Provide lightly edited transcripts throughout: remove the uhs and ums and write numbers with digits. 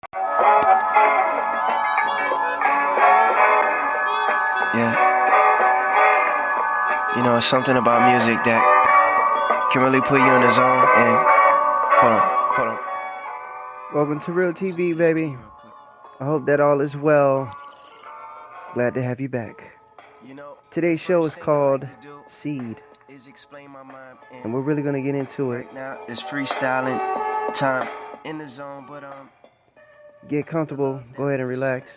Yeah. You know, it's something about music that can really put you in the zone. And hold on. Welcome to Real TV, baby. I hope that all is well. Glad to have you back. Today's show is called Seed, and we're really gonna get into it. Right now, it's freestyling time in the zone, but Get comfortable. Go ahead and relax.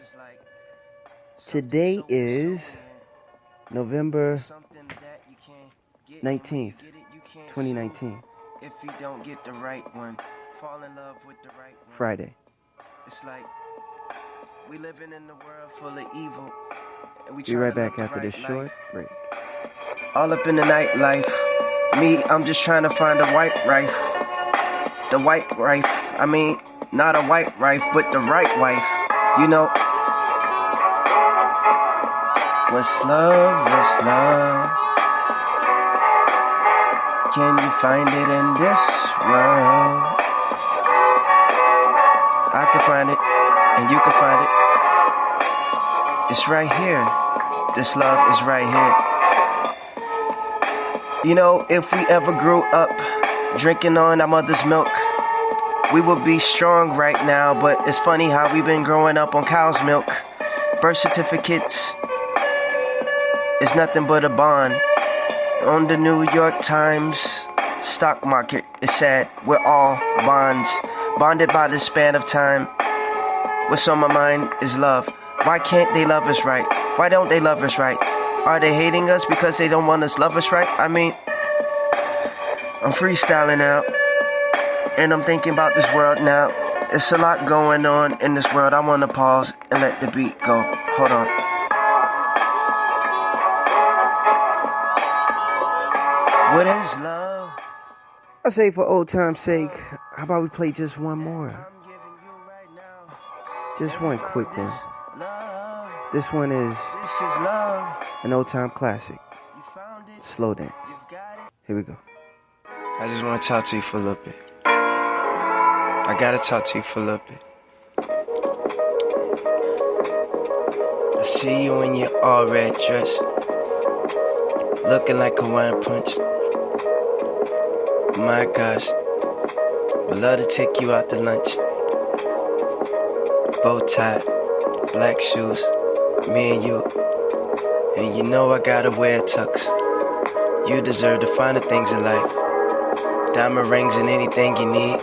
Today is November 19th, 2019. If you don't get the right one, fall in love with the right one. Friday. It's like we living in the world full of evil. And Be right back after this short break. All up in the nightlife. Me, I'm just trying to find a white wife. The white wife. I mean, not a white wife, but the right wife. You know. What's love? What's love? Can you find it in this world? I can find it, and you can find it. It's right here. This love is right here. You know, if we ever grew up drinking on our mother's milk, we would be strong right now. But it's funny how we've been growing up on cow's milk. Birth certificates is nothing but a bond. On the New York Times stock market, it's sad. We're all bonds, bonded by the span of time. What's on my mind is love. Why can't they love us right? Why don't they love us right? Are they hating us because they don't want us to love us right? I mean, I'm freestyling out, and I'm thinking about this world now. It's a lot going on in this world. I want to pause and let the beat go. Hold on. What is love? I say for old time's sake, how about we play just one more? Just one quick one. This one is an old time classic. Slow Dance. Here we go. I just want to talk to you for a little bit. I gotta talk to you for a little bit. I see you in your all red dress, looking like a wine punch. My gosh, would love to take you out to lunch. Bow tie, black shoes, me and you. And you know I gotta wear tux. You deserve the finer things in life. Diamond rings and anything you need.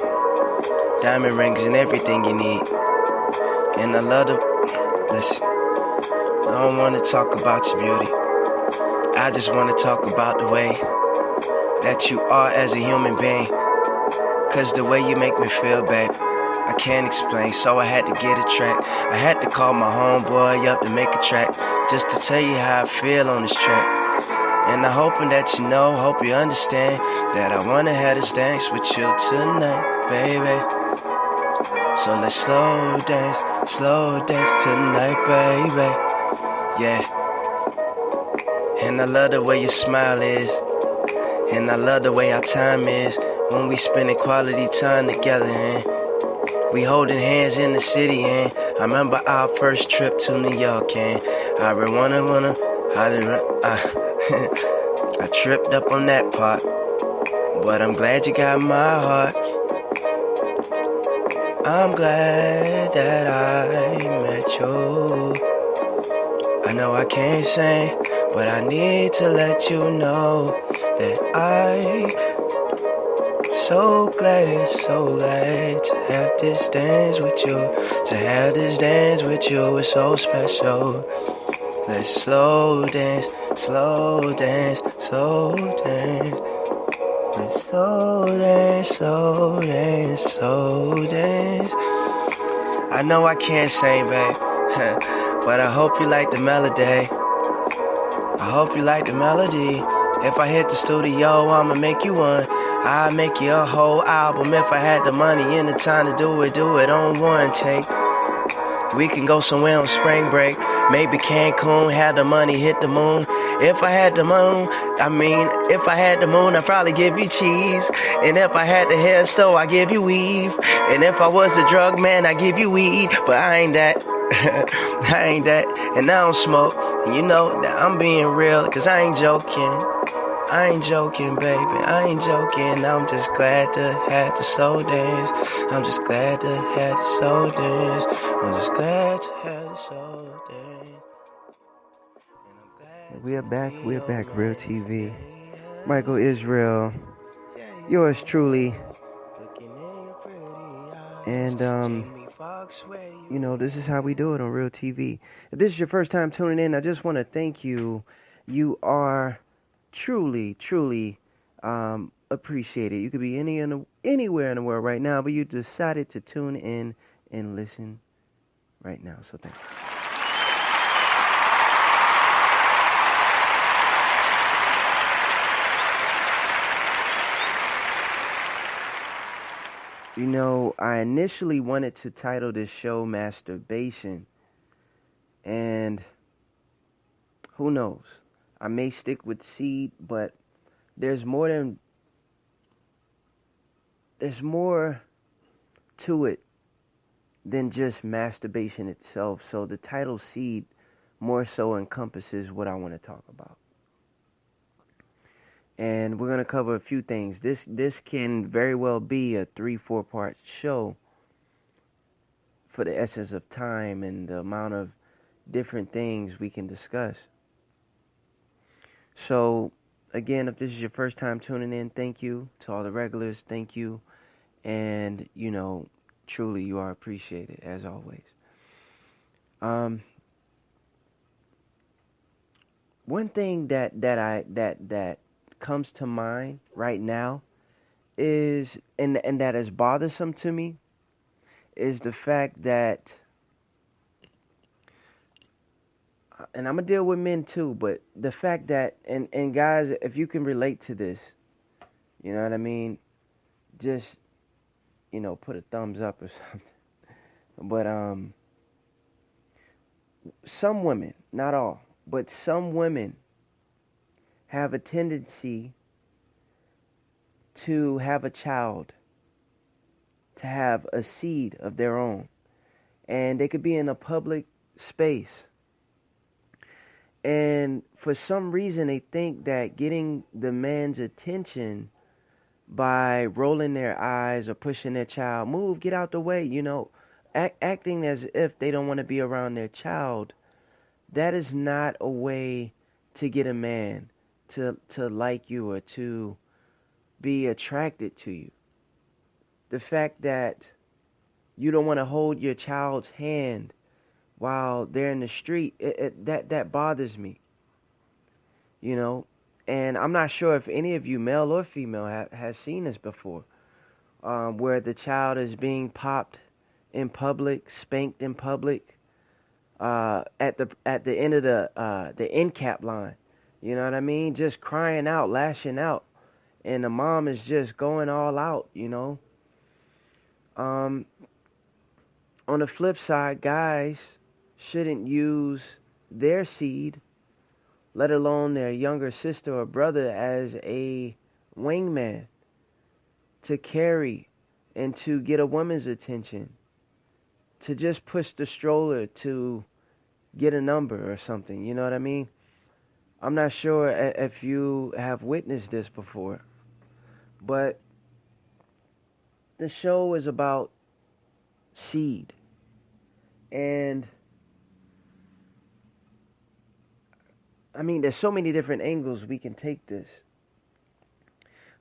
Diamond rings and everything you need. And I love to, listen, I don't wanna talk about your beauty. I just wanna talk about the way that you are as a human being. Cause the way you make me feel, babe, I can't explain, so I had to get a track. I had to call my homeboy up to make a track, just to tell you how I feel on this track. And I'm hoping that you know, hope you understand, that I wanna have this dance with you tonight, baby. So let's slow dance tonight, baby. Yeah. And I love the way your smile is, and I love the way our time is, when we spending quality time together, and we holding hands in the city, and I remember our first trip to New York, and I I tripped up on that part, but I'm glad you got my heart. I'm glad that I met you. I know I can't sing, but I need to let you know that so glad to have this dance with you. To have this dance with you is so special. Let's slow dance. Let's slow dance. I know I can't sing, babe, but I hope you like the melody. I hope you like the melody. If I hit the studio, I'ma make you one. I'd make you a whole album if I had the money and the time to do it on one take. We can go somewhere on spring break. Maybe Cancun, had the money, hit the moon. If I had the moon, if I had the moon, I'd probably give you cheese. And if I had the hair store, I'd give you weave. And if I was a drug man, I'd give you weed. But I ain't that. I ain't that. And I don't smoke. And you know that I'm being real, cause I ain't joking. I ain't joking, baby, I ain't joking. I'm just glad to have the soul dance. I'm just glad to have the soul dance. I'm just glad to have the soul dance. We are back, Real TV. Michael Israel, yours truly. And, you know, this is how we do it on Real TV. If this is your first time tuning in, I just want to thank you. You are truly appreciated. You could be anywhere in the world right now, but you decided to tune in and listen right now. So thank you. You know, I initially wanted to title this show Masterbation, and who knows? I may stick with seed, but there's more to it than just masturbation itself. So the title seed more so encompasses what I want to talk about. And we're going to cover a few things. This can very well be a 3-4 part show for the essence of time and the amount of different things we can discuss. So, again, if this is your first time tuning in, thank you. To all the regulars, thank you. And, you know, truly you are appreciated, as always. One thing that comes to mind right now is, and that is bothersome to me, is the fact that, and I'm going to deal with men too, but the fact that, and guys, if you can relate to this, you know what I mean, just, you know, put a thumbs up or something. But some women, not all, but some women have a tendency to have a child, to have a seed of their own. And they could be in a public space. And for some reason, they think that getting the man's attention by rolling their eyes or pushing their child, move, get out the way, you know, acting as if they don't want to be around their child, that is not a way to get a man to like you or to be attracted to you. The fact that you don't want to hold your child's hand while they're in the street, that bothers me, you know. And I'm not sure if any of you, male or female, has seen this before, where the child is being popped in public, spanked in public, at the end of the end cap line. You know what I mean? Just crying out, lashing out, and the mom is just going all out. You know. On the flip side, guys shouldn't use their seed, let alone their younger sister or brother, as a wingman to carry and to get a woman's attention, to just push the stroller to get a number or something. You know what I mean? I'm not sure if you have witnessed this before, but the show is about seed. And I mean, there's so many different angles we can take this.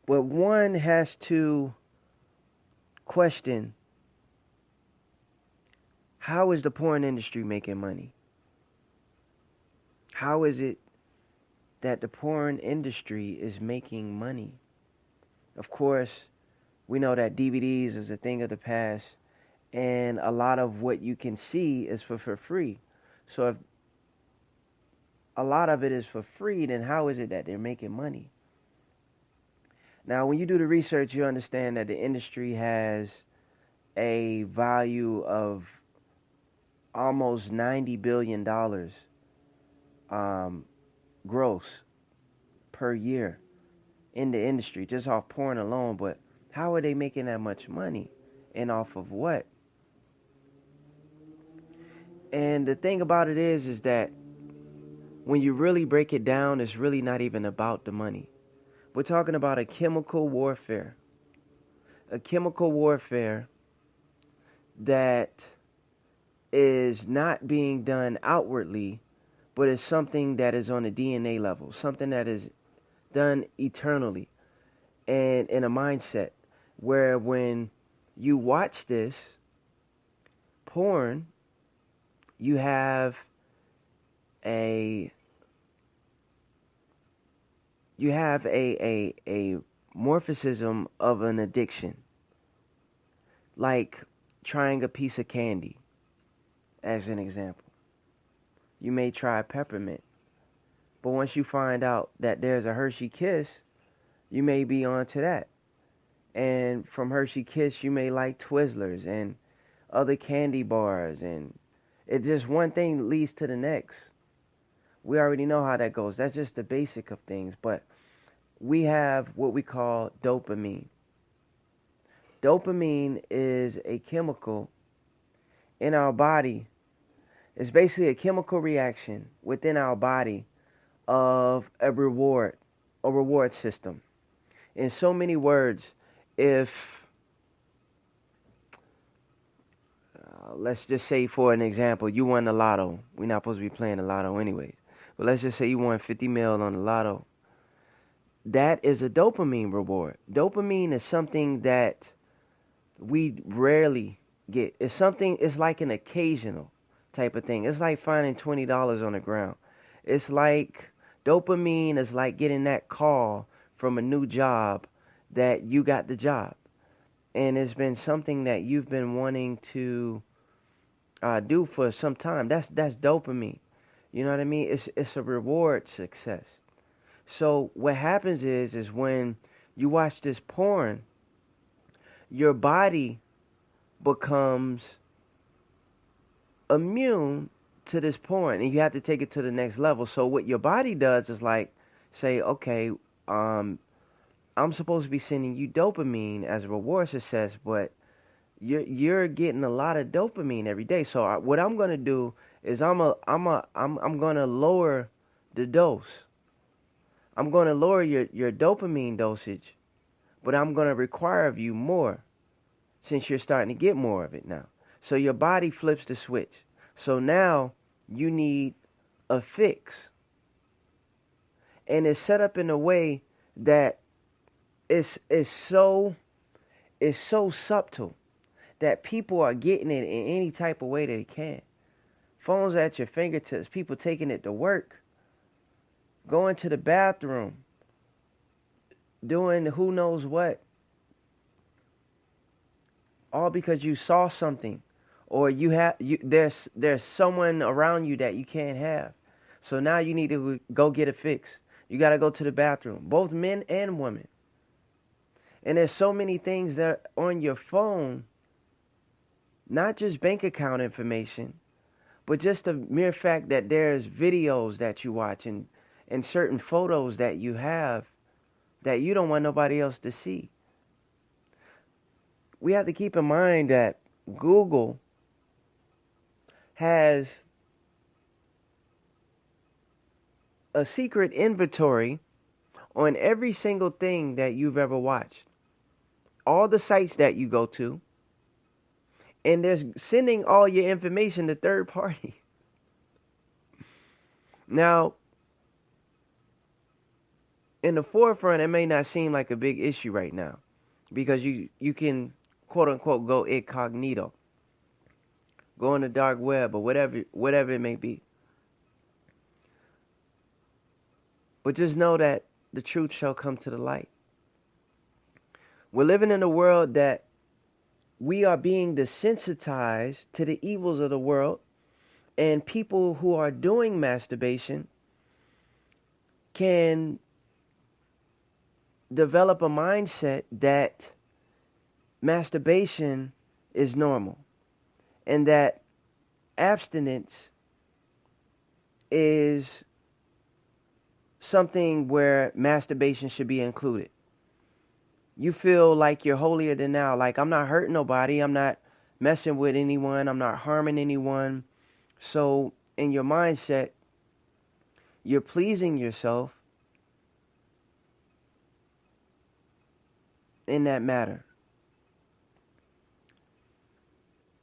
But one has to question, how is the porn industry making money? How is it that the porn industry is making money? Of course, we know that DVDs is a thing of the past, and a lot of what you can see is for free. So if a lot of it is for free, then how is it that they're making money? Now, when you do the research, you understand that the industry has a value of almost $90 billion gross per year in the industry, just off porn alone. But how are they making that much money? And off of what? And the thing about it is that when you really break it down, it's really not even about the money. We're talking about a chemical warfare. A chemical warfare that is not being done outwardly, but is something that is on a DNA level, something that is done eternally and in a mindset where when you watch this porn, you have a morphism of an addiction, like trying a piece of candy, as an example. You may try peppermint, but once you find out that there's a Hershey Kiss, you may be onto that. And from Hershey Kiss, you may like Twizzlers and other candy bars, and it just one thing leads to the next. We already know how that goes. That's just the basic of things. But we have what we call dopamine. Dopamine is a chemical in our body. It's basically a chemical reaction within our body of a reward system. In so many words, if let's just say, for an example, you won the lotto. We're not supposed to be playing the lotto anyways. But let's just say you won 50 mil on the lotto. That is a dopamine reward. Dopamine is something that we rarely get. It's like an occasional type of thing. It's like finding $20 on the ground. It's like dopamine is like getting that call from a new job that you got the job. And it's been something that you've been wanting to do for some time. That's dopamine. You know what I mean? It's a reward success. So what happens is when you watch this porn, your body becomes immune to this porn, and you have to take it to the next level. So what your body does is like say, okay, I'm supposed to be sending you dopamine as a reward success, but you're getting a lot of dopamine every day. So what I'm gonna do is I'm gonna lower the dose. I'm gonna lower your dopamine dosage, but I'm gonna require of you more, since you're starting to get more of it now. So your body flips the switch. So now you need a fix, and it's set up in a way that it's so subtle that people are getting it in any type of way they can. Phones at your fingertips, people taking it to work, going to the bathroom, doing who knows what, all because you saw something, or there's someone around you that you can't have. So now you need to go get a fix. You got to go to the bathroom, both men and women. And there's so many things that are on your phone, not just bank account information, but just the mere fact that there's videos that you watch and certain photos that you have that you don't want nobody else to see. We have to keep in mind that Google has a secret inventory on every single thing that you've ever watched. All the sites that you go to, and they're sending all your information to third party. Now, in the forefront, it may not seem like a big issue right now, because you can, quote unquote, go incognito, go on the dark web, or whatever it may be. But just know that the truth shall come to the light. We're living in a world that we are being desensitized to the evils of the world, and people who are doing masturbation can develop a mindset that masturbation is normal, and that abstinence is something where masturbation should be included. You feel like you're holier than thou. Like, I'm not hurting nobody. I'm not messing with anyone. I'm not harming anyone. So in your mindset, you're pleasing yourself in that matter.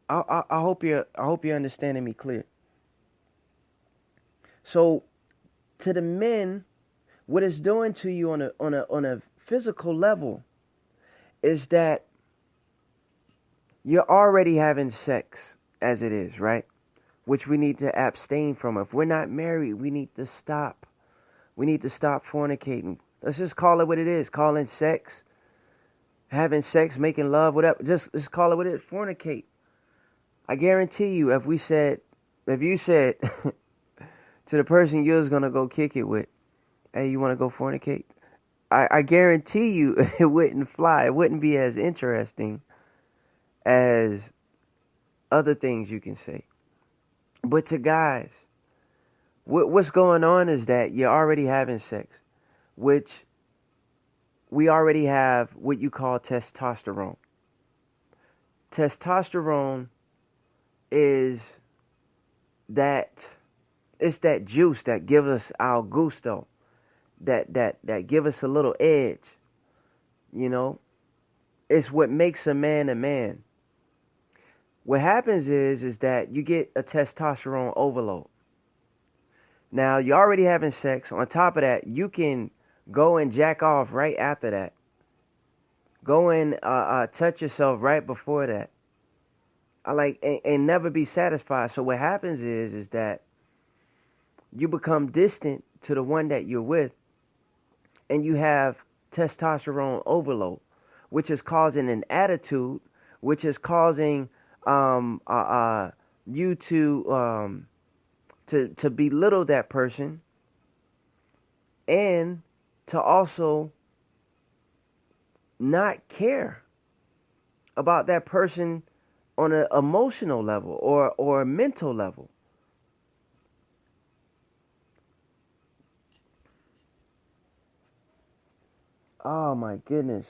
I hope you're understanding me clear. So to the men, what it's doing to you on a physical level is that you're already having sex as it is, right? Which we need to abstain from. If we're not married, we need to stop. We need to stop fornicating. Let's just call it what it is. Calling sex, having sex, making love, whatever. Just call it what it is. Fornicate. I guarantee you, if you said to the person you was gonna go kick it with, hey, you want to go fornicate? I guarantee you it wouldn't fly. It wouldn't be as interesting as other things you can say. But to guys, what's going on is that you're already having sex, which we already have what you call testosterone. Testosterone is that juice that gives us our gusto, that give us a little edge. You know, it's what makes a man a man. What happens is that you get a testosterone overload. Now, you're already having sex. On top of that, you can go and jack off right after that. Go and touch yourself right before that. And never be satisfied. So what happens is that you become distant to the one that you're with, and you have testosterone overload, which is causing an attitude, which is causing you to belittle that person, and to also not care about that person on an emotional level or a mental level. Oh my goodness.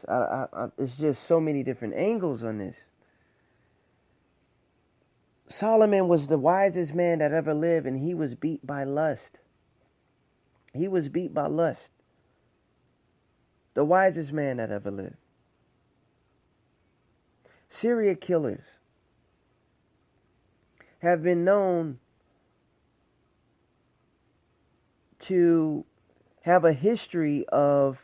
It's just so many different angles on this. Solomon was the wisest man that ever lived, and he was beat by lust. He was beat by lust. The wisest man that ever lived. Serial killers have been known to have a history of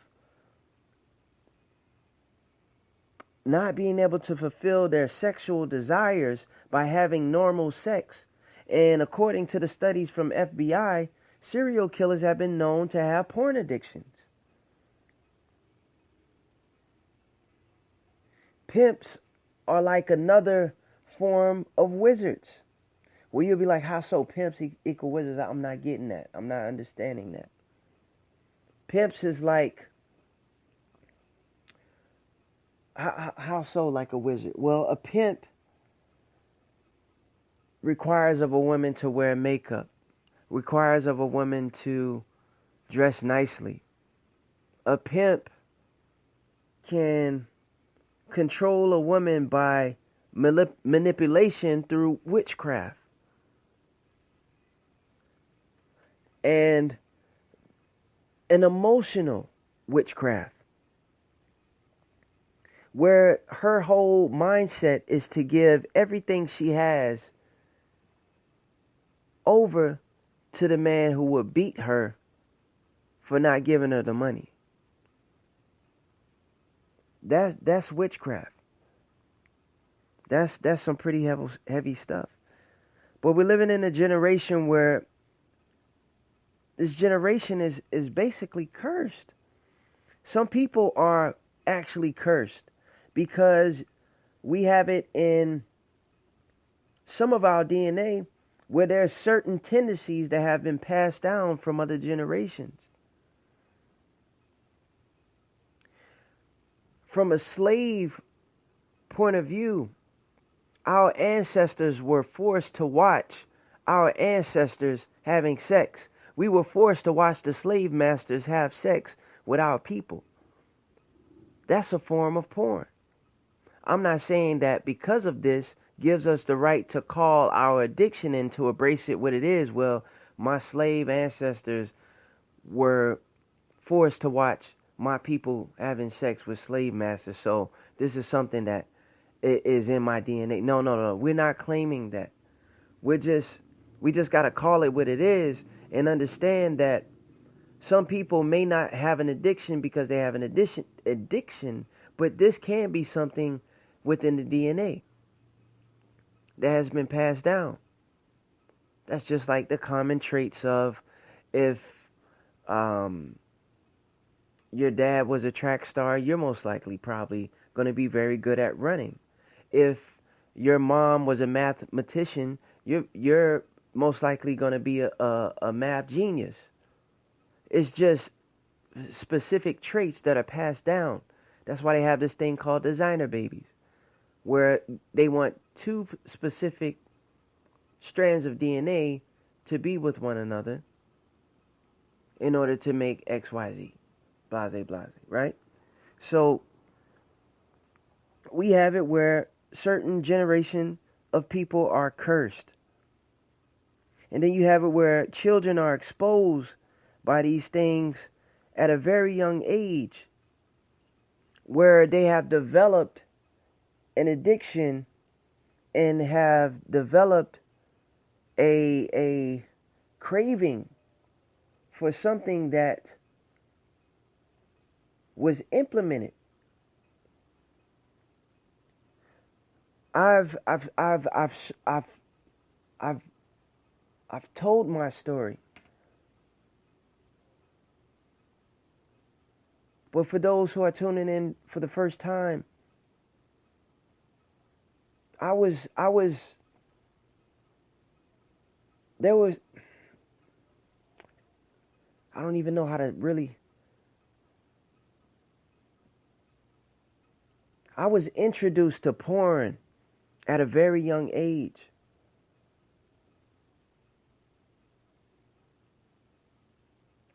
not being able to fulfill their sexual desires by having normal sex. And according to the studies from FBI, serial killers have been known to have porn addictions. Pimps are like another form of wizards. Well, you'll be like, how so? Pimps equal wizards? I'm not getting that. I'm not understanding that. Pimps is like, how so like a wizard? Well, a pimp requires of a woman to wear makeup, requires of a woman to dress nicely. A pimp can control a woman by manipulation through witchcraft. And an emotional witchcraft, where her whole mindset is to give everything she has over to the man who would beat her for not giving her the money. That's witchcraft. That's some pretty heavy stuff. But we're living in a generation where this generation is basically cursed. Some people are actually cursed because we have it in some of our DNA where there's certain tendencies that have been passed down from other generations. From a slave point of view, our ancestors were forced to watch our ancestors having sex. We were forced to watch the slave masters have sex with our people. That's a form of porn. I'm not saying that because of this gives us the right to call our addiction and to embrace it what it is. Well, my slave ancestors were forced to watch my people having sex with slave masters, so this is something that is in my DNA. No. We're not claiming that. We just got to call it what it is and understand that some people may not have an addiction because they have an addiction, but this can be something within the DNA that has been passed down. That's just like the common traits of if your dad was a track star, you're most likely probably going to be very good at running. If your mom was a mathematician, you're most likely going to be a math genius. It's just specific traits that are passed down. That's why they have this thing called designer babies, where they want two specific strands of DNA to be with one another in order to make XYZ. Blase, right? So we have it where certain generation of people are cursed. And then you have it where children are exposed by these things at a very young age, where they have developed an addiction and have developed a craving for something that was implemented. I've told my story. But for those who are tuning in for the first time, I don't even know how to really. I was introduced to porn at a very young age.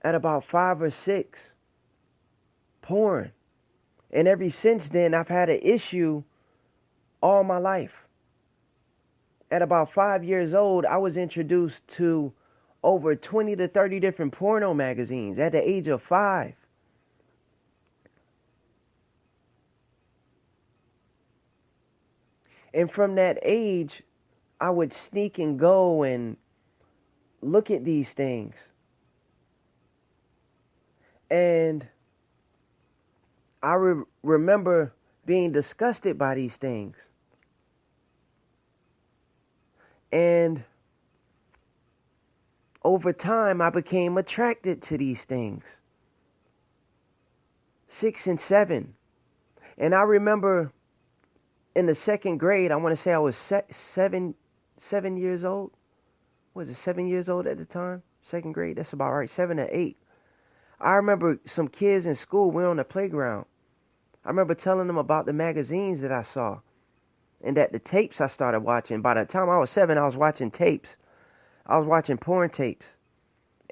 At about 5 or 6. Porn. And ever since then, I've had an issue all my life. At about 5 years old, I was introduced to over 20 to 30 different porno magazines at the age of 5. And from that age, I would sneak and go and look at these things. And I remember being disgusted by these things. And over time, I became attracted to these things. 6 and 7. And I remember in the 2nd grade, I want to say I was 7 years old. Was it 7 years old at the time? 2nd grade, that's about right, 7 or 8. I remember some kids in school, we were on the playground. I remember telling them about the magazines that I saw and that the tapes I started watching. By the time I was 7, I was watching tapes. I was watching porn tapes.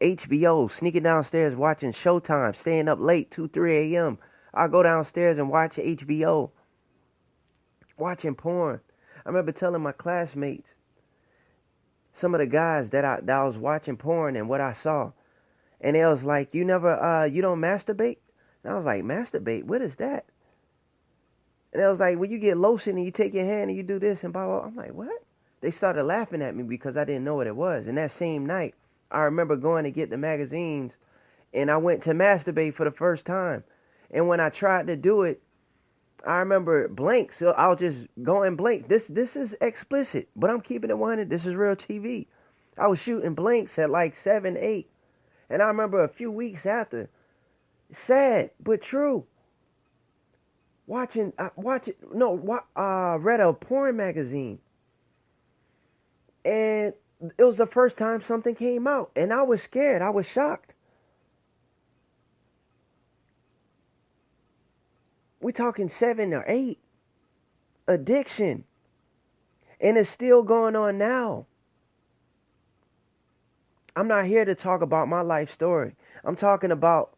HBO, sneaking downstairs watching Showtime, staying up late, 2, 3 a.m. I'll go downstairs and watch HBO. Watching porn. I remember telling my classmates, some of the guys that I was watching porn and what I saw. And they was like, you don't masturbate? And I was like, masturbate? What is that? And they was like, well, you get lotion and you take your hand and you do this and blah, blah, blah. I'm like, what? They started laughing at me because I didn't know what it was. And that same night, I remember going to get the magazines and I went to masturbate for the first time. And when I tried to do it, I remember blank, so I'll just go and blank. This is explicit, but I'm keeping it 100. This is real TV. I was shooting blanks at like 7, 8. And I remember a few weeks after, sad but true, read a porn magazine. And it was the first time something came out. And I was scared. I was shocked. We're talking 7 or 8. Addiction. And it's still going on now. I'm not here to talk about my life story. I'm talking about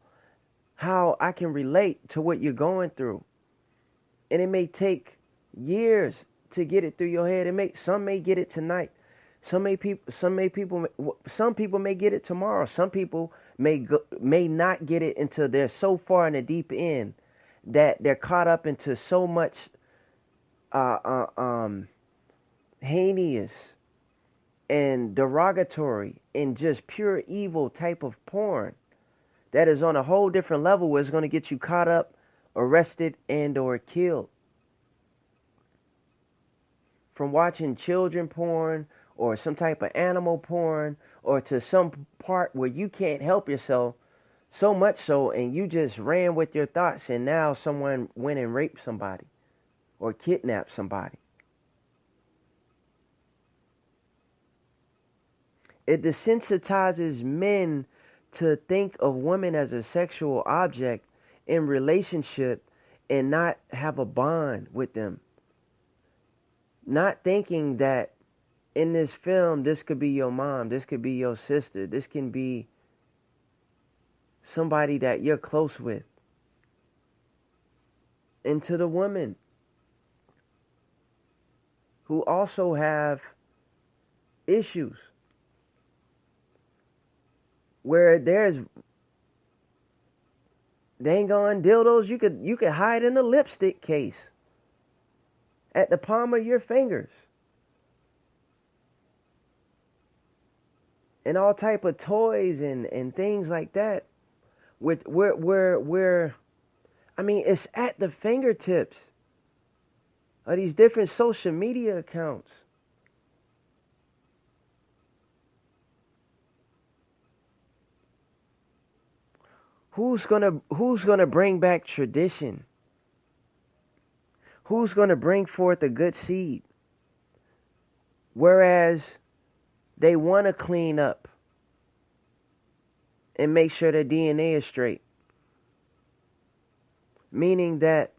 how I can relate to what you're going through. And it may take years to get it through your head. Some may get it tonight. Some people may get it tomorrow. Some people may not get it until they're so far in the deep end that they're caught up into so much heinous and derogatory and just pure evil type of porn that is on a whole different level, where it's going to get you caught up, arrested, and or killed. From watching children porn or some type of animal porn, or to some part where you can't help yourself, so much so, and you just ran with your thoughts, and now someone went and raped somebody or kidnapped somebody. It desensitizes men to think of women as a sexual object in relationship and not have a bond with them. Not thinking that in this film, this could be your mom, this could be your sister, this can be somebody that you're close with. And to the women who also have issues where there's dang on dildos you could hide in a lipstick case at the palm of your fingers, and all type of toys and things like that, with where I mean, it's at the fingertips of these different social media accounts. Who's gonna bring back tradition? Who's gonna bring forth a good seed? Whereas they want to clean up and make sure their DNA is straight. Meaning that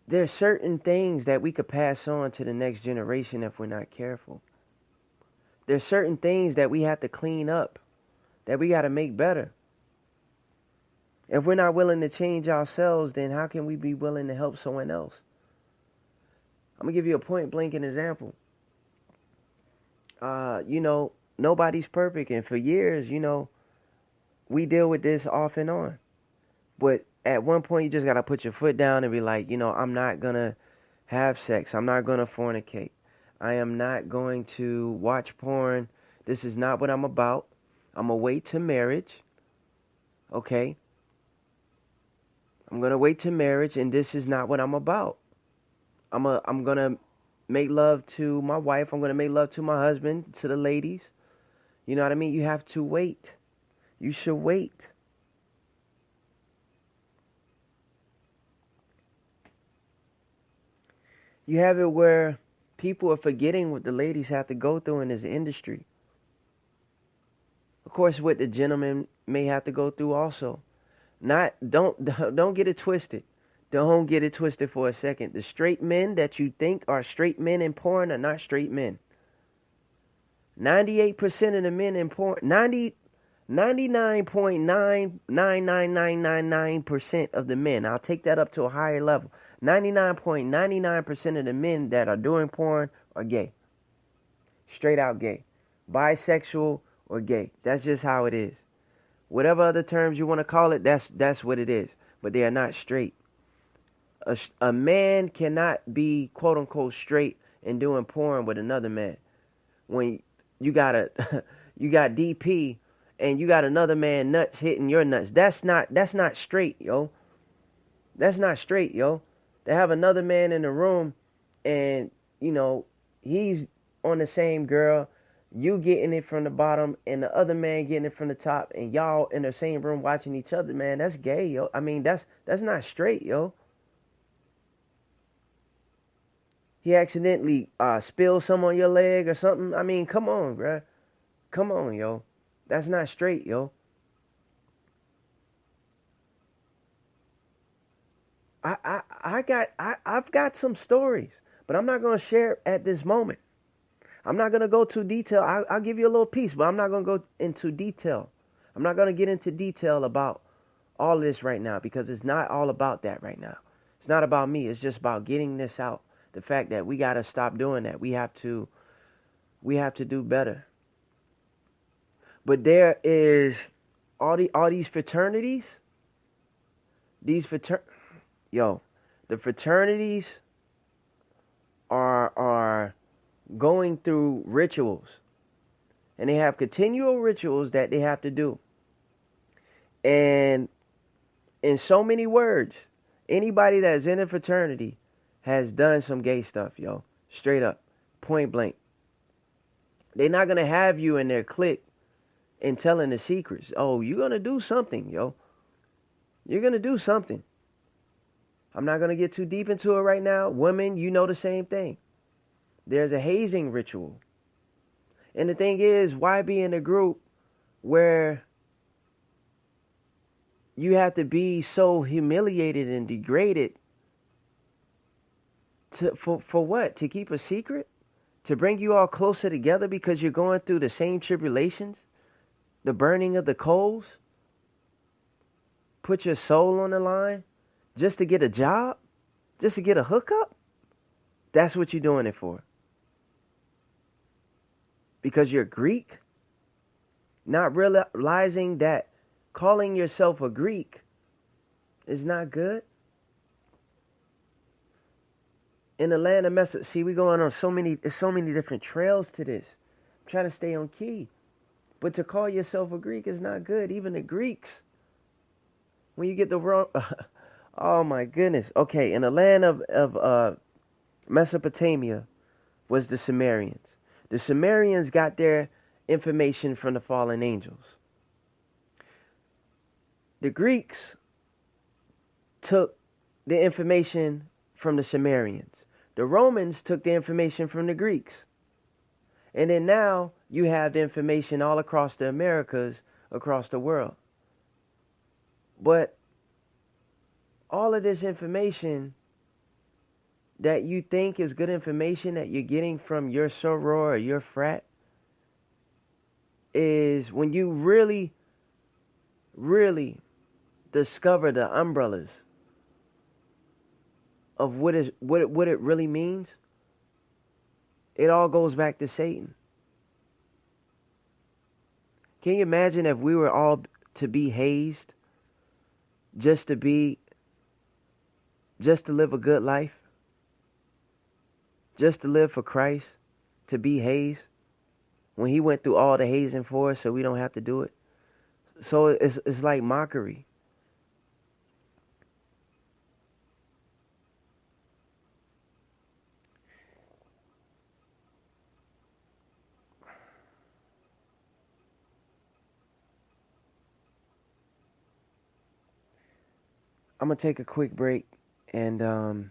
there's certain things that we could pass on to the next generation if we're not careful. There's certain things that we have to clean up, that we got to make better. If we're not willing to change ourselves, then how can we be willing to help someone else? I'm going to give you a point blank example. Nobody's perfect. And for years, we deal with this off and on. But at one point, you just got to put your foot down and be like, I'm not going to have sex. I'm not going to fornicate. I am not going to watch porn. This is not what I'm about. I'm going to wait to marriage. Okay? I'm going to wait to marriage, and this is not what I'm about. I'm going to make love to my wife. I'm going to make love to my husband, to the ladies. You know what I mean? You have to wait. You should wait. You have it where people are forgetting what the ladies have to go through in this industry. Of course, what the gentlemen may have to go through also. Don't get it twisted. Don't get it twisted for a second. The straight men that you think are straight men in porn are not straight men. 98% of the men in porn, 99.99999% of the men, I'll take that up to a higher level. 99.99% of the men that are doing porn are gay. Straight out gay. Bisexual or gay. That's just how it is. Whatever other terms you want to call it, that's what it is. But they are not straight. A man cannot be quote unquote straight and doing porn with another man. When you got DP and you got another man nuts hitting your nuts, that's not straight, yo. That's not straight, yo. They have another man in the room and he's on the same girl, you getting it from the bottom and the other man getting it from the top, and y'all in the same room watching each other, man. That's gay, yo. I mean, that's not straight, yo. He accidentally spilled some on your leg or something. I mean, come on, bruh. Come on, yo. That's not straight, yo. I I've got some stories, but I'm not going to share at this moment. I'm not going to go too detail. I'll give you a little piece, but I'm not going to go into detail. I'm not going to get into detail about all of this right now, because it's not all about that right now. It's not about me. It's just about getting this out. The fact that we got to stop doing that. We have to do better. But there is all these fraternities. The fraternities are going through rituals, and they have continual rituals that they have to do. And in so many words, anybody that's in a fraternity has done some gay stuff, yo. Straight up, point blank. They're not gonna have you in their clique and telling the secrets. Oh, you're gonna do something, yo. You're gonna do something. I'm not gonna get too deep into it right now. Women, you know the same thing. There's a hazing ritual. And the thing is, why be in a group where you have to be so humiliated and degraded for what? To keep a secret? To bring you all closer together because you're going through the same tribulations? The burning of the coals? Put your soul on the line just to get a job? Just to get a hookup? That's what you're doing it for. Because you're Greek? Not realizing that calling yourself a Greek is not good? In the land of see, we're going on so many different trails to this. I'm trying to stay on key. But to call yourself a Greek is not good. Even the Greeks, when you get the wrong... oh my goodness. Okay, in the land of Mesopotamia was the Sumerians. The Sumerians got their information from the fallen angels. The Greeks took the information from the Sumerians. The Romans took the information from the Greeks. And then now you have the information all across the Americas, across the world. But all of this information that you think is good information that you're getting from your soror or your frat is when you really, really discover the umbrellas of what it really means, it all goes back to Satan. Can you imagine if we were all to be hazed just to live a good life? Just to live for Christ, to be hazed, when he went through all the hazing for us so we don't have to do it? So it's like mockery. I'm going to take a quick break, and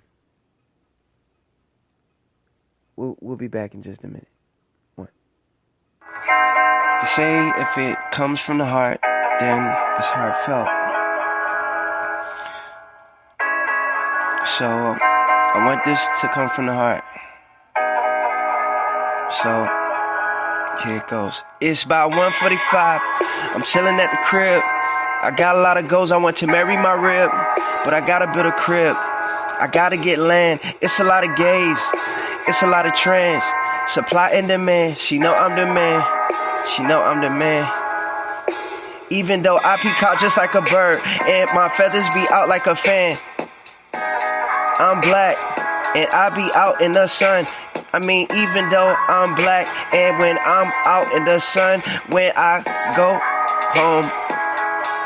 we'll be back in just a minute. You say if it comes from the heart, then it's heartfelt. So I want this to come from the heart. So here it goes. It's about 1:45. I'm chilling at the crib. I got a lot of goals. I want to marry my rib, but I gotta build a crib. I gotta get land. It's a lot of gays. It's a lot of trans. Supply and demand. She know I'm the man. She know I'm the man. Even though I peacock just like a bird and my feathers be out like a fan. I'm black and I be out in the sun. I mean, even though I'm black and when I'm out in the sun, when I go home,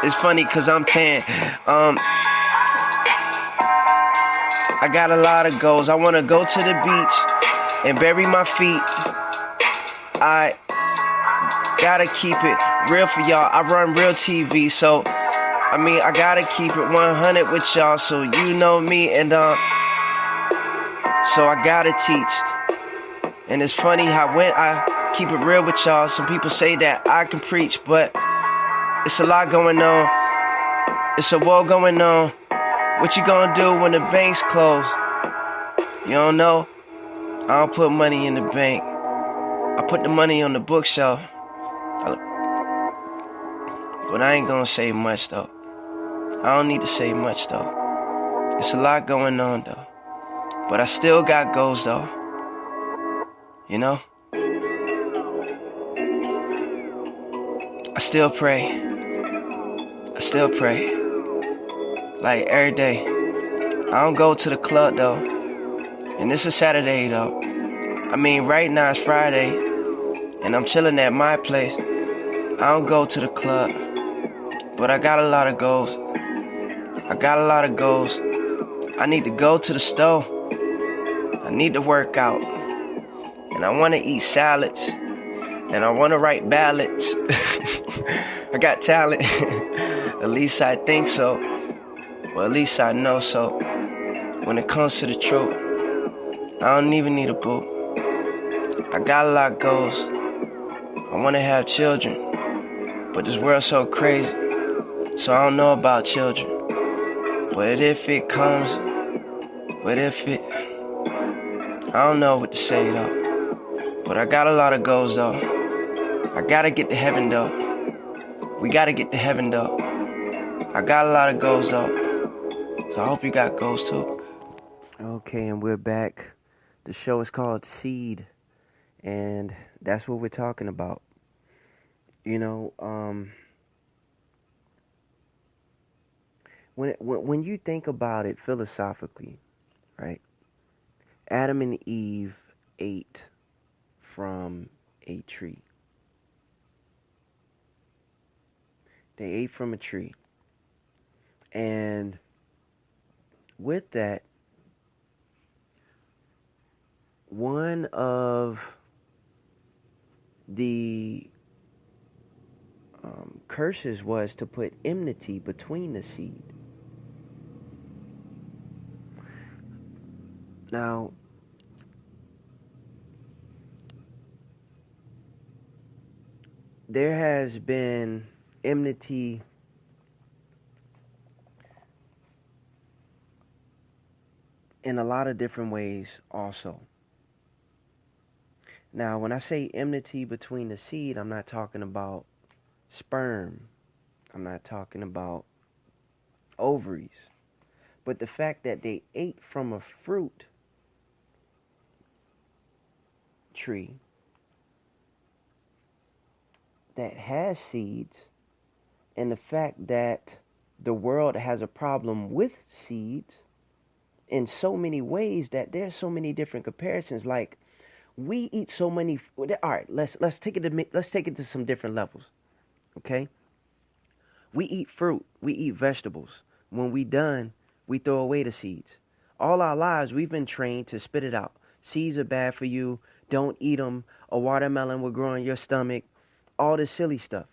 it's funny cause I'm tan. I got a lot of goals. I wanna go to the beach and bury my feet. I gotta keep it real for y'all. I run real TV, so I mean I gotta keep it 100 with y'all. So you know me, and so I gotta teach. And it's funny how when I keep it real with y'all, some people say that I can preach, but it's a lot going on. It's a war going on What you gonna do when the banks close? You don't know? I don't put money in the bank. I put the money on the bookshelf. But I ain't gonna say much though. I don't need to say much though. It's a lot going on though. But I still got goals though. You know? I still pray. I still pray. Like every day. I don't go to the club though. And this is Saturday though. I mean right now it's Friday. And I'm chilling at my place. I don't go to the club. But I got a lot of goals. I got a lot of goals. I need to go to the store. I need to work out. And I want to eat salads. And I want to write ballads. I got talent. At least I think so. Well, at least I know so. When it comes to the truth, I don't even need a boo. I got a lot of goals. I want to have children. But this world's so crazy. So I don't know about children. But if it comes, I don't know what to say though. But I got a lot of goals though. I gotta get to heaven though. We gotta get to heaven though. I got a lot of goals though. So I hope you got goals too. Okay, and we're back. The show is called Seed. And that's what we're talking about. You know, when you think about it philosophically, right? Adam and Eve ate from a tree. They ate from a tree. And with that, one of the curses was to put enmity between the seed. Now, there has been enmity in a lot of different ways also. Now, when I say enmity between the seed, I'm not talking about sperm. I'm not talking about ovaries. But the fact that they ate from a fruit tree that has seeds, and the fact that the world has a problem with seeds in so many ways that there's so many different comparisons. Like, we eat so many. All right, let's take it to some different levels. Okay, we eat fruit, we eat vegetables. When we done, we throw away the seeds. All our lives, we've been trained to spit it out. Seeds are bad for you. Don't eat them. A watermelon will grow in your stomach. All this silly stuff.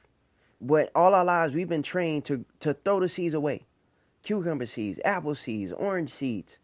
But all our lives, we've been trained to throw the seeds away. Cucumber seeds, apple seeds, orange seeds.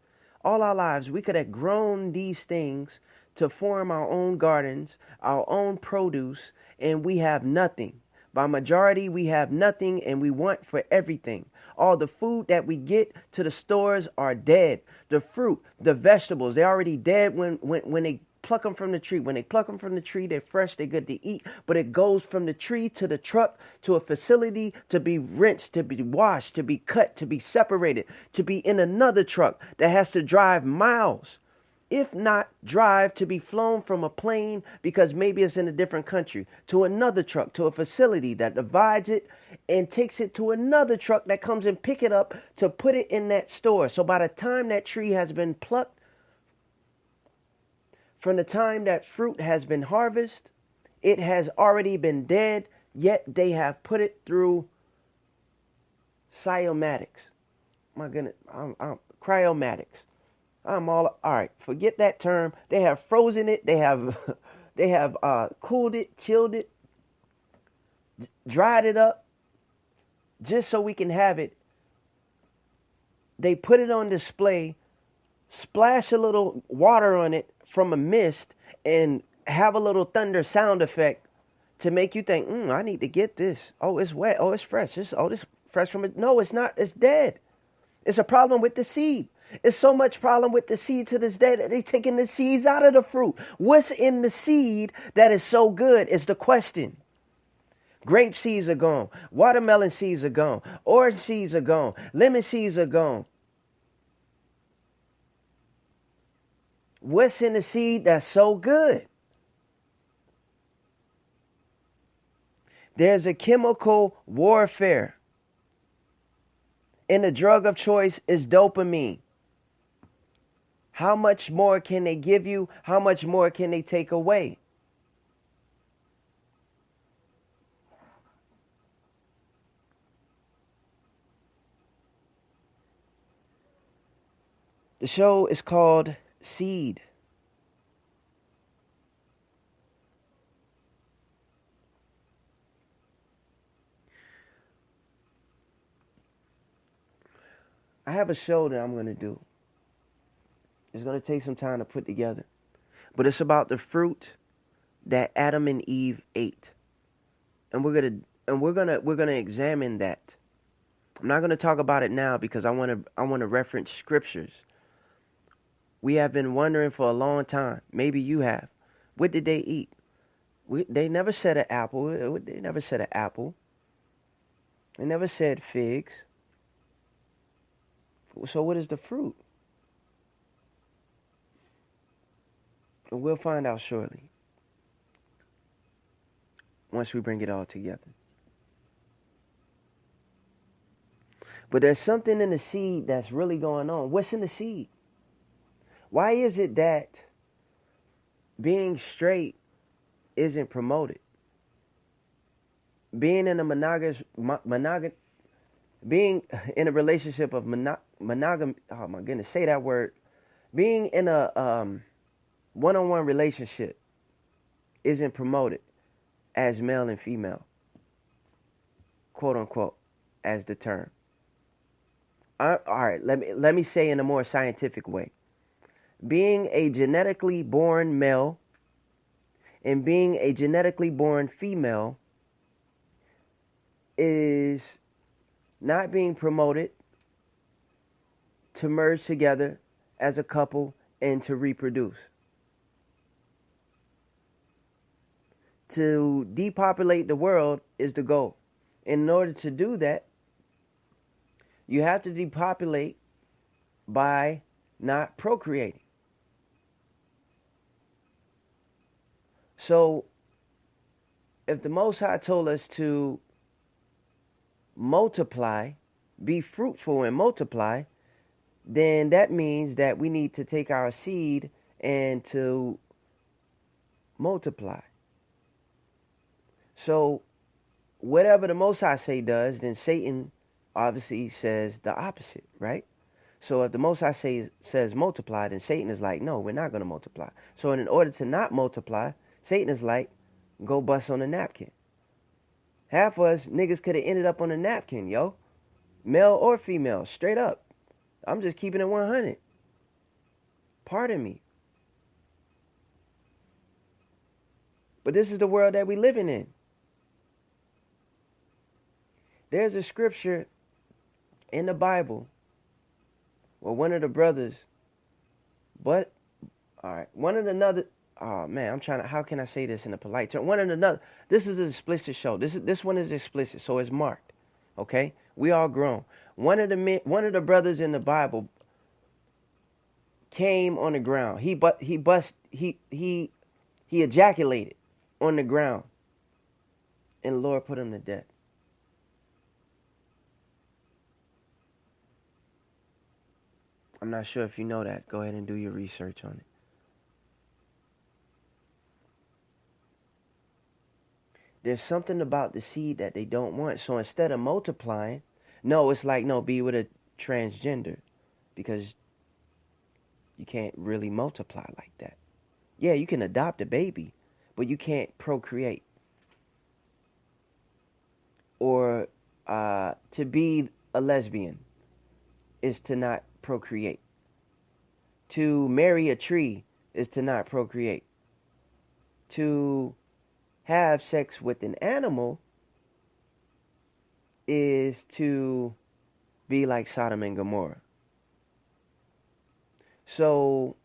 All our lives, we could have grown these things to form our own gardens, our own produce, and we have nothing. By majority, we have nothing, and we want for everything. All the food that we get to the stores are dead. The fruit, the vegetables, they're already dead when they pluck them from the tree. When they pluck them from the tree, they're fresh, they're good to eat. But it goes from the tree to the truck, to a facility, to be rinsed, to be washed, to be cut, to be separated, to be in another truck that has to drive miles. If not drive, to be flown from a plane, because maybe it's in a different country, to another truck, to a facility that divides it and takes it to another truck that comes and pick it up to put it in that store. So by the time that tree has been plucked, from the time that fruit has been harvested, it has already been dead, yet they have put it through cryomatics. My goodness, cryomatics. All right. Forget that term. They have frozen it. They have cooled it, chilled it, dried it up, just so we can have it. They put it on display, splash a little water on it from a mist, and have a little thunder sound effect to make you think, I need to get this. Oh, it's wet. Oh, it's fresh. This fresh from it. No, it's not. It's dead. It's a problem with the seed. It's so much problem with the seed to this day that they're taking the seeds out of the fruit. What's in the seed that is so good is the question. Grape seeds are gone. Watermelon seeds are gone. Orange seeds are gone. Lemon seeds are gone. What's in the seed that's so good? There's a chemical warfare. And the drug of choice is dopamine. How much more can they give you? How much more can they take away? The show is called Seed. I have a show that I'm going to do. It's going to take some time to put together. But it's about the fruit that Adam and Eve ate. And we're going to examine that. I'm not going to talk about it now because I want to reference scriptures. We have been wondering for a long time. Maybe you have. What did they eat? They never said an apple. They never said an apple. They never said figs. So what is the fruit? We'll find out shortly. Once we bring it all together. But there's something in the seed that's really going on. What's in the seed? Why is it that being straight isn't promoted? Being in a being in a relationship of monogamy, oh my goodness, say that word. Being in a one-on-one relationship isn't promoted as male and female, quote unquote, as the term. All right, let me say in a more scientific way. Being a genetically born male and being a genetically born female is not being promoted to merge together as a couple and to reproduce. To depopulate the world is the goal. In order to do that, you have to depopulate by not procreating. So, if the Most High told us to multiply, be fruitful and multiply, then that means that we need to take our seed and to multiply. So, whatever the Most High say does, then Satan obviously says the opposite, right? So if the Most High says multiply, then Satan is like, no, we're not going to multiply. So in order to not multiply, Satan is like, go bust on a napkin. Half of us niggas could have ended up on a napkin, yo. Male or female, straight up. I'm just keeping it 100. Pardon me. But this is the world that we living in. There's a scripture in the Bible where one of the brothers, oh man, I'm trying to, how can I say this in a polite term? This is an explicit show. This one is explicit, so it's marked. Okay? We all grown. One of the brothers in the Bible came on the ground. He ejaculated on the ground. And the Lord put him to death. I'm not sure if you know that. Go ahead and do your research on it. There's something about the seed that they don't want. So instead of multiplying, it's like, be with a transgender. Because you can't really multiply like that. Yeah, you can adopt a baby, but you can't procreate. Or to be a lesbian is to not procreate. To marry a tree is to not procreate. To have sex with an animal is to be like Sodom and Gomorrah. So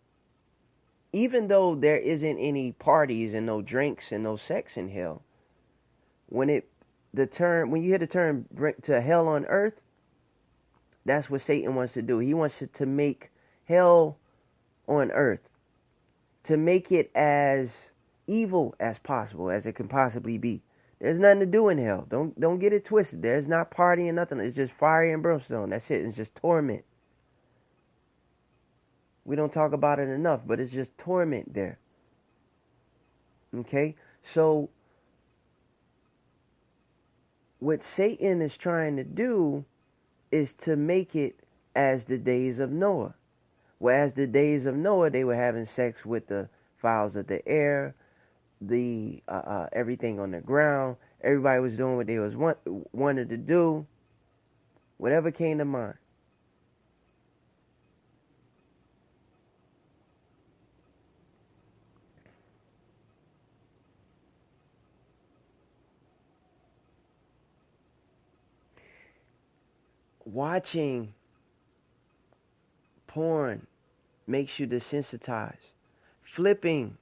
even though there isn't any parties and no drinks and no sex in hell, when you hear the term to hell on earth, that's what Satan wants to do. He wants to make hell on earth, to make it as evil as possible as it can possibly be. There's nothing to do in hell. Don't get it twisted. There's not partying, nothing. It's just fire and brimstone. That's it. It's just torment. We don't talk about it enough, but it's just torment there. Okay? So what Satan is trying to do is to make it as the days of Noah. Whereas the days of Noah, they were having sex with the fowls of the air, the everything on the ground. Everybody was doing what they wanted to do. Whatever came to mind. Watching porn makes you desensitized. Flipping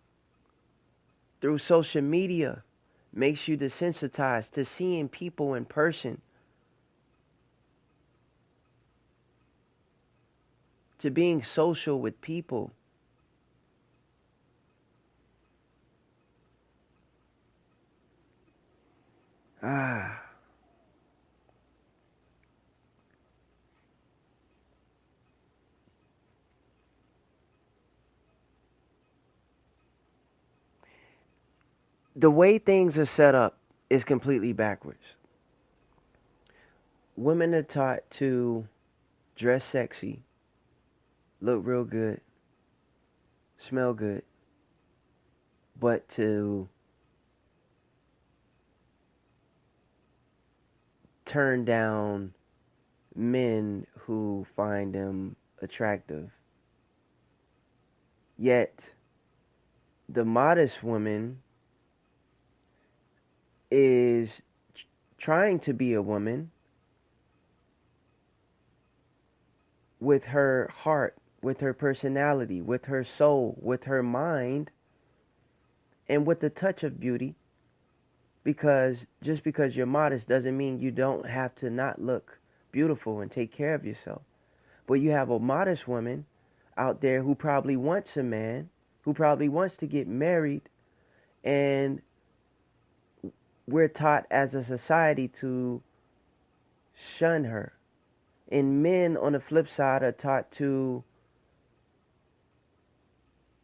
through social media makes you desensitized to seeing people in person, to being social with people. The way things are set up is completely backwards. Women are taught to dress sexy, look real good, smell good, but to turn down men who find them attractive. Yet, the modest woman is trying to be a woman with her heart, with her personality, with her soul, with her mind, and with the touch of beauty. Because just because you're modest doesn't mean you don't have to not look beautiful and take care of yourself. But you have a modest woman out there who probably wants a man, who probably wants to get married, and we're taught as a society to shun her. And men, on the flip side, are taught to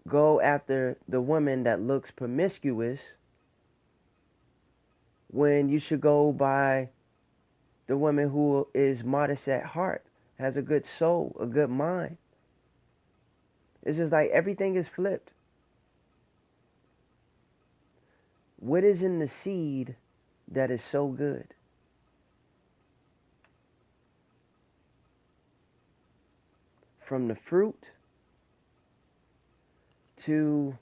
go after the woman that looks promiscuous when you should go by the woman who is modest at heart, has a good soul, a good mind. It's just like everything is flipped. What is in the seed that is so good? From the fruit to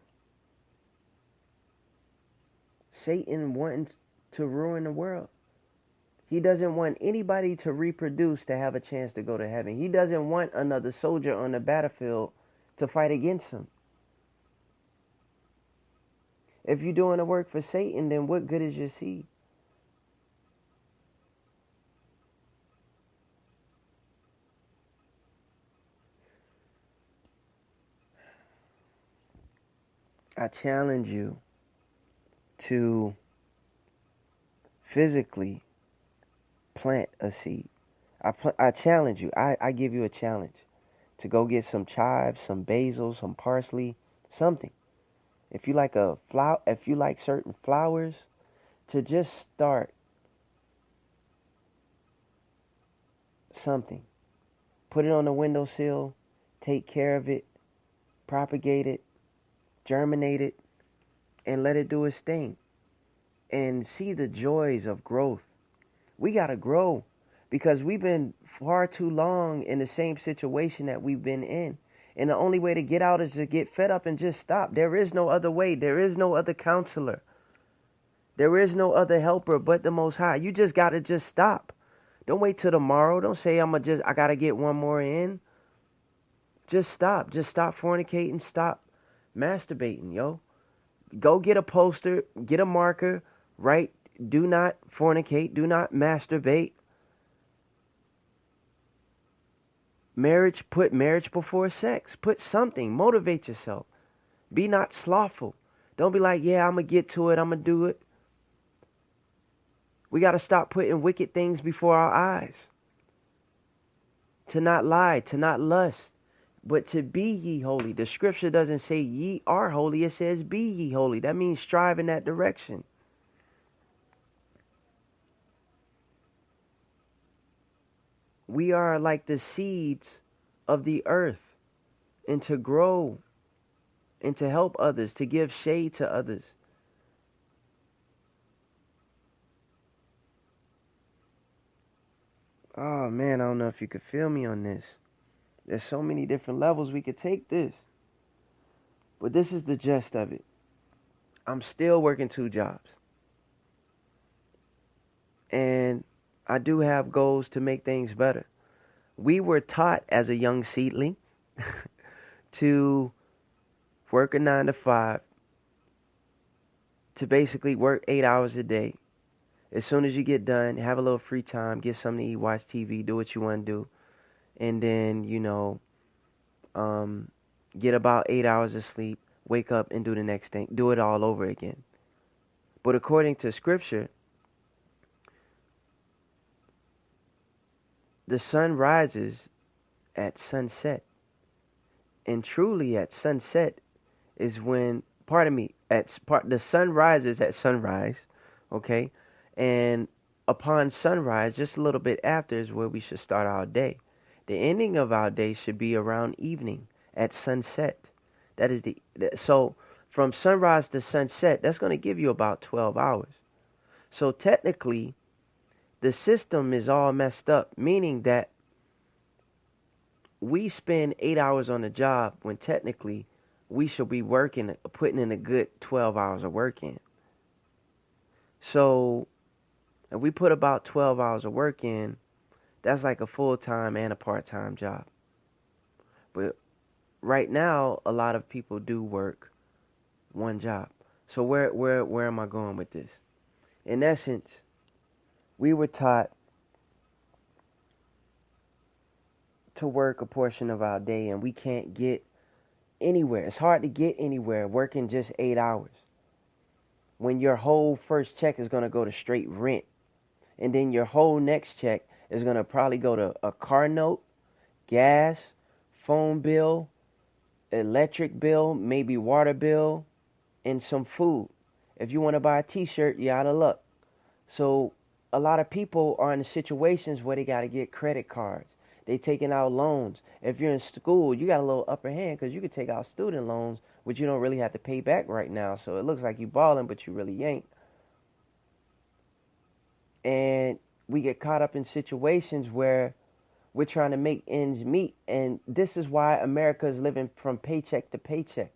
Satan wanting to ruin the world. He doesn't want anybody to reproduce to have a chance to go to heaven. He doesn't want another soldier on the battlefield to fight against him. If you're doing the work for Satan, then what good is your seed? I challenge you to physically plant a seed. I challenge you. I give you a challenge to go get some chives, some basil, some parsley, something. If you like if you like certain flowers, to just start something. Put it on the windowsill, take care of it, propagate it, germinate it, and let it do its thing. And see the joys of growth. We got to grow because we've been far too long in the same situation that we've been in. And the only way to get out is to get fed up and just stop. There is no other way. There is no other counselor. There is no other helper but the Most High. You just got to just stop. Don't wait till tomorrow. Don't say I gotta get one more in. Just stop. Just stop fornicating. Stop masturbating, yo. Go get a poster, get a marker, write, do not fornicate, do not masturbate. Marriage, put marriage before sex. Put something. Motivate yourself. Be not slothful. Don't be like, yeah, I'm going to get to it. I'm going to do it. We got to stop putting wicked things before our eyes. To not lie, to not lust, but to be ye holy. The scripture doesn't say ye are holy. It says be ye holy. That means strive in that direction. We are like the seeds of the earth, and to grow and to help others, to give shade to others. Oh man, I don't know if you could feel me on this. There's so many different levels we could take this. But this is the gist of it. I'm still working 2 jobs. And I do have goals to make things better. We were taught as a young seedling to work a 9 to 5, to basically work 8 hours a day. As soon as you get done, have a little free time, get something to eat, watch TV, do what you want to do. And then, get about 8 hours of sleep, wake up and do the next thing. Do it all over again. But according to scripture, the sun rises at sunset. And truly at sunset is when, the sun rises at sunrise, okay? And upon sunrise, just a little bit after, is where we should start our day. The ending of our day should be around evening at sunset. That is so from sunrise to sunset, that's going to give you about 12 hours. So technically, the system is all messed up, meaning that we spend 8 hours on the job when technically we should be working, putting in a good 12 hours of work in. So if we put about 12 hours of work in, that's like a full-time and a part-time job. But right now, a lot of people do work one job. So where am I going with this? In essence, we were taught to work a portion of our day, and we can't get anywhere. It's hard to get anywhere working just 8 hours, when your whole first check is going to go to straight rent. And then your whole next check is going to probably go to a car note, gas, phone bill, electric bill, maybe water bill, and some food. If you want to buy a t-shirt, you're out of luck. So a lot of people are in situations where they got to get credit cards. They taking out loans. If you're in school, you got a little upper hand because you can take out student loans, which you don't really have to pay back right now. So it looks like you balling, but you really ain't. And we get caught up in situations where we're trying to make ends meet. And this is why America is living from paycheck to paycheck.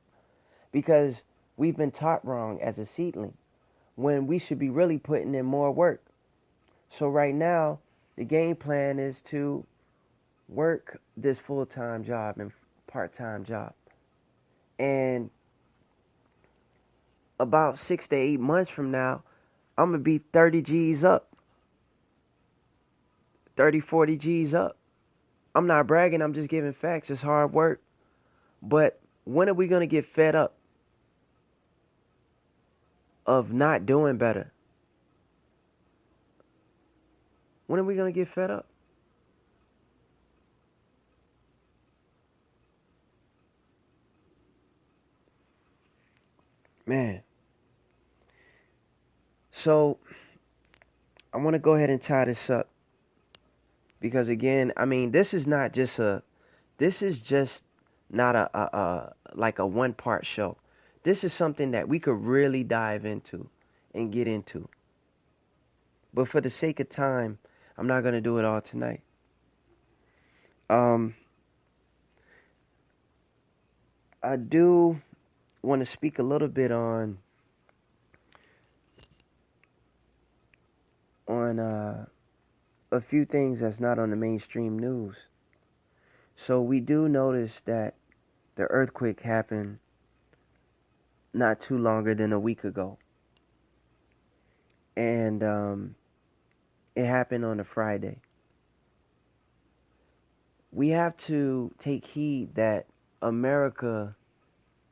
Because we've been taught wrong as a seedling, when we should be really putting in more work. So right now, the game plan is to work this full-time job and part-time job. And about 6 to 8 months from now, I'm going to be 30 G's up. 30, 40 G's up. I'm not bragging, I'm just giving facts. It's hard work. But when are we going to get fed up of not doing better? When are we going to get fed up? Man. So, I want to go ahead and tie this up. Because again, I mean, this is just not like a one-part show. This is something that we could really dive into and get into. But for the sake of time, I'm not going to do it all tonight. I do want to speak a little bit on a few things that's not on the mainstream news. So we do notice that the earthquake happened not too longer than a week ago. And it happened on a Friday. We have to take heed that America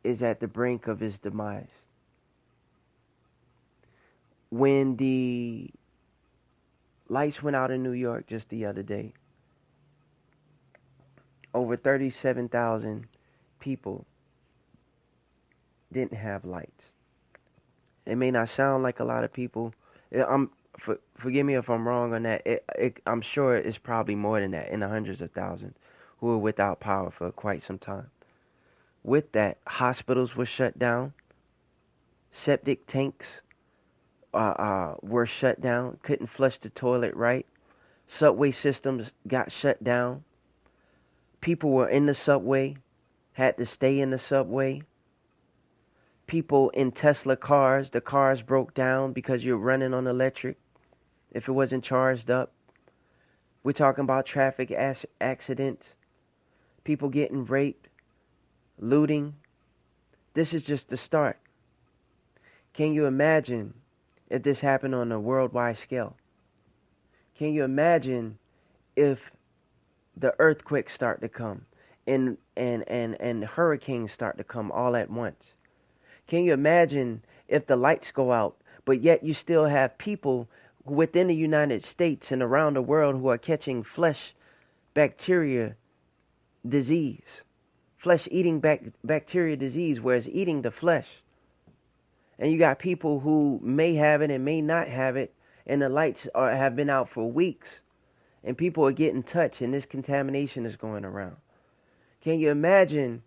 is at the brink of its demise. When the lights went out in New York just the other day, over 37,000 people didn't have lights. It may not sound like a lot of people. Forgive me if I'm wrong on that. I'm sure it's probably more than that, in the hundreds of thousands who were without power for quite some time. With that, hospitals were shut down. Septic tanks were shut down. Couldn't flush the toilet right. Subway systems got shut down. People were in the subway, had to stay in the subway. People in Tesla cars, the cars broke down because you're running on electric if it wasn't charged up. We're talking about traffic accidents, people getting raped, looting. This is just the start. Can you imagine if this happened on a worldwide scale? Can you imagine if the earthquakes start to come and hurricanes start to come all at once? Can you imagine if the lights go out, but yet you still have people within the United States and around the world who are catching flesh bacteria disease, flesh-eating bacteria disease, where it's eating the flesh. And you got people who may have it and may not have it, and the lights have been out for weeks, and people are getting touched, and this contamination is going around. Can you imagine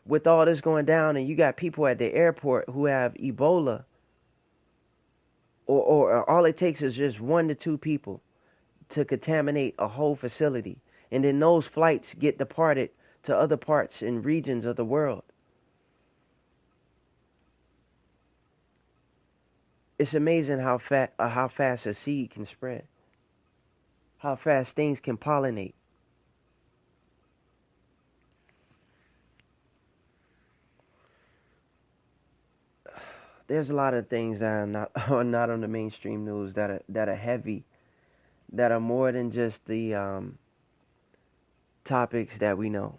with all this going down, and you got people at the airport who have Ebola, or all it takes is just 1 to 2 people to contaminate a whole facility, and then those flights get departed to other parts and regions of the world. It's amazing how fast a seed can spread, how fast things can pollinate. There's a lot of things that are not on the mainstream news that are heavy, that are more than just the topics that we know.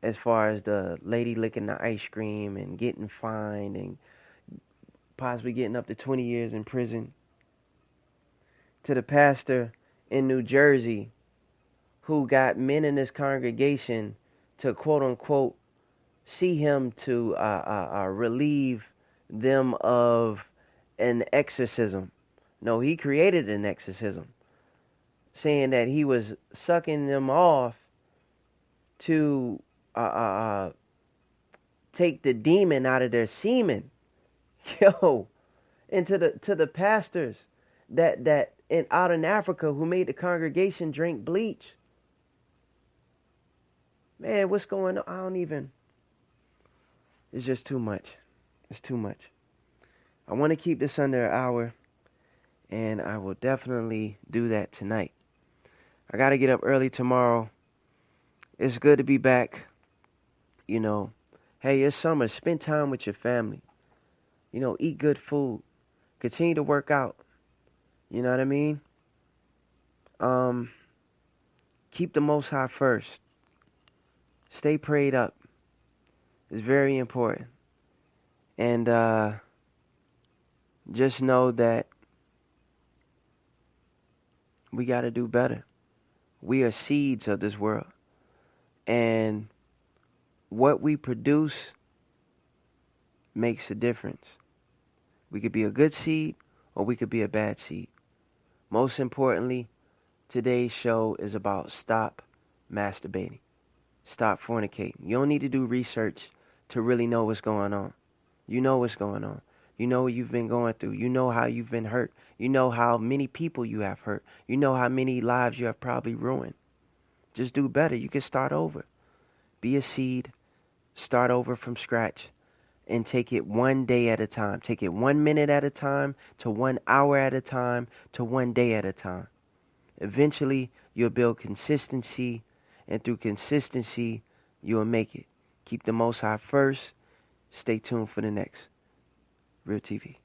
As far as the lady licking the ice cream and getting fined and possibly getting up to 20 years in prison, to the pastor in New Jersey who got men in his congregation to quote unquote see him to relieve them of an exorcism. No, he created an exorcism, saying that he was sucking them off to take the demon out of their semen. Yo, and to the pastors that out in Africa who made the congregation drink bleach. Man, what's going on? I don't even. It's just too much. It's too much. I want to keep this under an hour, and I will definitely do that tonight. I got to get up early tomorrow. It's good to be back. You know, hey, it's summer. Spend time with your family. You know, eat good food. Continue to work out. You know what I mean? Keep the Most High first. Stay prayed up. It's very important. And just know that we got to do better. We are seeds of this world. And what we produce makes a difference. We could be a good seed or we could be a bad seed. Most importantly, today's show is about stop masturbating. Stop fornicating. You don't need to do research to really know what's going on. You know what's going on. You know what you've been going through. You know how you've been hurt. You know how many people you have hurt. You know how many lives you have probably ruined. Just do better. You can start over. Be a seed. Start over from scratch. And take it one day at a time. Take it 1 minute at a time, to 1 hour at a time, to 1 day at a time. Eventually, you'll build consistency, and through consistency, you will make it. Keep the Most High first. Stay tuned for the next Real TV.